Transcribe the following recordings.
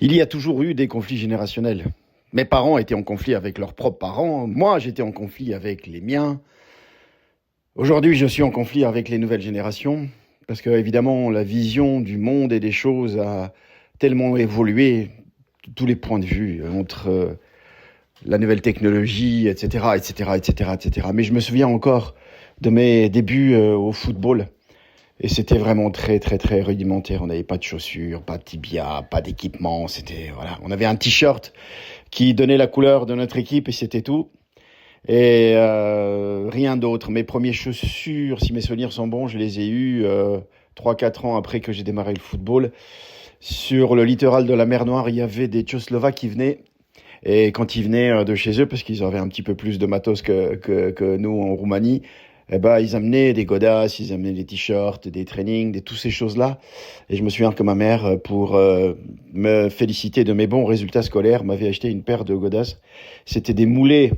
Il y a toujours eu des conflits générationnels. Mes parents étaient en conflit avec leurs propres parents, moi j'étais en conflit avec les miens. Aujourd'hui je suis en conflit avec les nouvelles générations, parce que évidemment la vision du monde et des choses a tellement évolué, de tous les points de vue, entre la nouvelle technologie, etc., etc., etc., etc. Mais je me souviens encore de mes débuts au football. Et c'était vraiment très, très, très rudimentaire. On n'avait pas de chaussures, pas de tibia, pas d'équipement. Voilà. On avait un t-shirt qui donnait la couleur de notre équipe et c'était tout. Et rien d'autre. Mes premières chaussures, si mes souvenirs sont bons, je les ai eues 3-4 ans après que j'ai démarré le football. Sur le littoral de la mer Noire, il y avait des Tchécoslovaques qui venaient. Et quand ils venaient de chez eux, parce qu'ils avaient un petit peu plus de matos que nous en Roumanie, eh ben, ils amenaient des godasses, ils amenaient des t-shirts, des trainings, toutes ces choses-là. Et je me souviens que ma mère, pour me féliciter de mes bons résultats scolaires, m'avait acheté une paire de godasses. C'était des moulets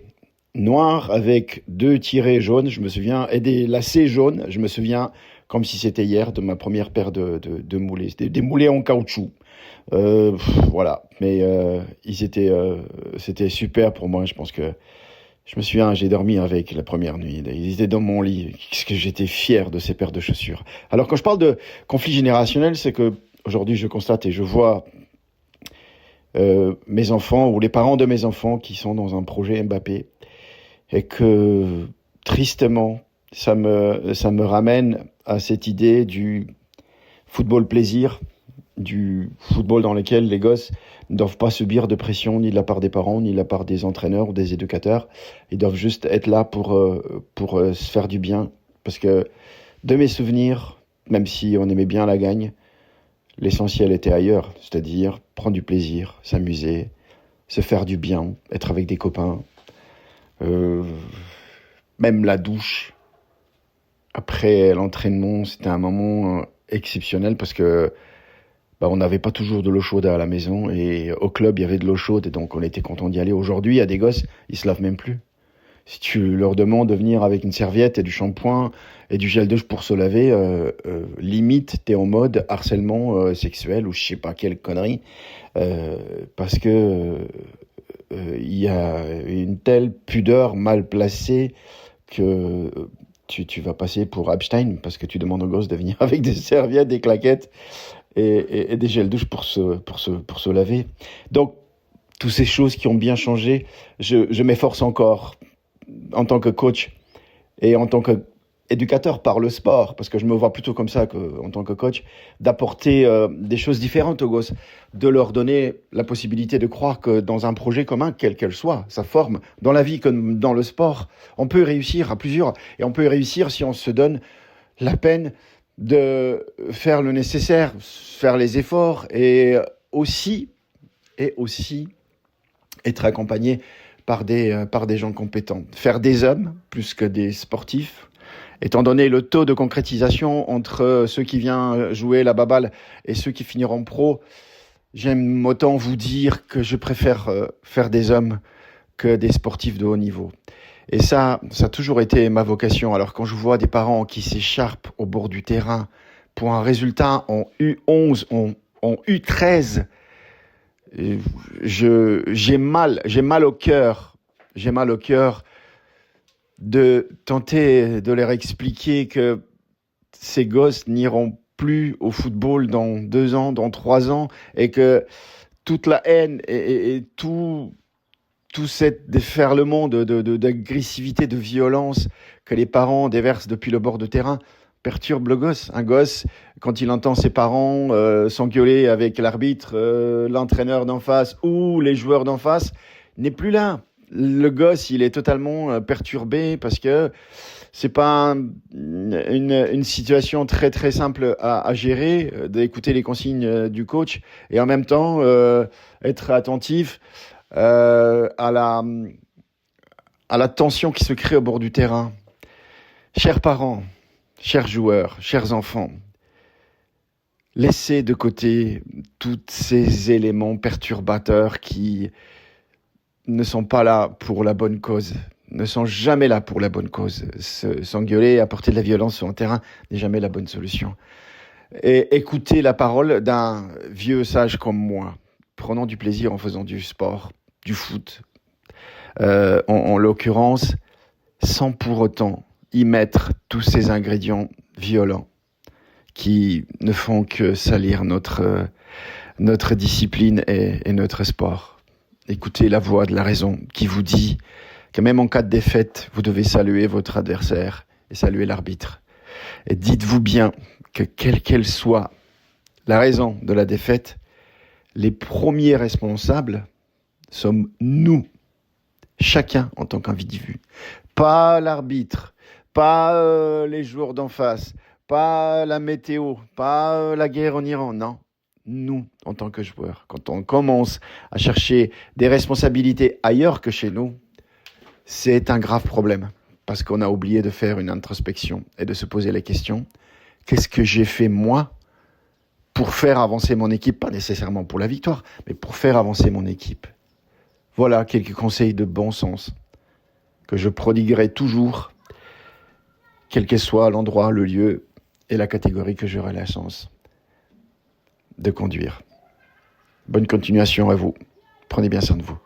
noirs avec 2 tirets jaunes, je me souviens, et des lacets jaunes. Je me souviens, comme si c'était hier, de ma première paire de moulets. C'était des moulets en caoutchouc. Voilà. Mais c'était super pour moi. Je pense que je me souviens, j'ai dormi avec la première nuit. Ils étaient dans mon lit. Qu'est-ce que j'étais fier de ces paires de chaussures. Alors quand je parle de conflit générationnel, c'est que aujourd'hui je constate et je vois mes enfants ou les parents de mes enfants qui sont dans un projet Mbappé et que tristement ça me ramène à cette idée du football plaisir, du football dans lequel les gosses ne doivent pas subir de pression ni de la part des parents, ni de la part des entraîneurs ou des éducateurs. Ils doivent juste être là pour se faire du bien. Parce que de mes souvenirs, même si on aimait bien la gagne, l'essentiel était ailleurs. C'est-à-dire prendre du plaisir, s'amuser, se faire du bien, être avec des copains. Même la douche, après l'entraînement, c'était un moment exceptionnel parce que on n'avait pas toujours de l'eau chaude à la maison et au club il y avait de l'eau chaude et donc on était content d'y aller. Aujourd'hui, il y a des gosses, ils se lavent même plus. Si tu leur demandes de venir avec une serviette et du shampoing et du gel douche pour se laver, limite t'es en mode harcèlement sexuel ou je sais pas quelle connerie, parce que il y a une telle pudeur mal placée que tu vas passer pour Epstein parce que tu demandes aux gosses de venir avec des serviettes, des claquettes et des gels douche pour se laver. Donc, toutes ces choses qui ont bien changé, je m'efforce encore, en tant que coach et en tant qu'éducateur par le sport, parce que je me vois plutôt comme ça qu'en tant que coach, d'apporter des choses différentes aux gosses, de leur donner la possibilité de croire que dans un projet commun, quelle qu'elle soit, sa forme, dans la vie comme dans le sport, on peut réussir à plusieurs, et on peut réussir si on se donne la peine de faire le nécessaire, faire les efforts et aussi être accompagné par des gens compétents. Faire des hommes plus que des sportifs, étant donné le taux de concrétisation entre ceux qui viennent jouer la baballe et ceux qui finiront pro, j'aime autant vous dire que je préfère faire des hommes que des sportifs de haut niveau. Et ça a toujours été ma vocation. Alors quand je vois des parents qui s'écharpent au bord du terrain pour un résultat en U11, en U13, j'ai mal au cœur. J'ai mal au cœur de tenter de leur expliquer que ces gosses n'iront plus au football dans 2 ans, dans 3 ans, et que toute la haine et tout cet déferlement d'agressivité, de violence que les parents déversent depuis le bord de terrain perturbe le gosse. Un gosse, quand il entend ses parents s'engueuler avec l'arbitre, l'entraîneur d'en face ou les joueurs d'en face, n'est plus là. Le gosse, il est totalement perturbé parce que c'est pas une situation très très simple à gérer, d'écouter les consignes du coach et en même temps être attentif à la tension qui se crée au bord du terrain. Chers parents, chers joueurs, chers enfants, laissez de côté tous ces éléments perturbateurs qui ne sont pas là pour la bonne cause, ne sont jamais là pour la bonne cause. S'engueuler, apporter de la violence sur un terrain n'est jamais la bonne solution. Et écoutez la parole d'un vieux sage comme moi. prenant du plaisir en faisant du sport, du foot, en l'occurrence, sans pour autant y mettre tous ces ingrédients violents qui ne font que salir notre discipline et notre sport. Écoutez la voix de la raison qui vous dit que même en cas de défaite, vous devez saluer votre adversaire et saluer l'arbitre. Et dites-vous bien que quelle qu'elle soit la raison de la défaite, les premiers responsables sommes nous, chacun en tant qu'individu. Pas l'arbitre, pas les joueurs d'en face, pas la météo, pas la guerre en Iran, non. Nous, en tant que joueurs, quand on commence à chercher des responsabilités ailleurs que chez nous, c'est un grave problème. Parce qu'on a oublié de faire une introspection et de se poser la question, qu'est-ce que j'ai fait moi pour faire avancer mon équipe, pas nécessairement pour la victoire, mais pour faire avancer mon équipe. Voilà quelques conseils de bon sens que je prodiguerai toujours, quel que soit l'endroit, le lieu et la catégorie que j'aurai la chance de conduire. Bonne continuation à vous. Prenez bien soin de vous.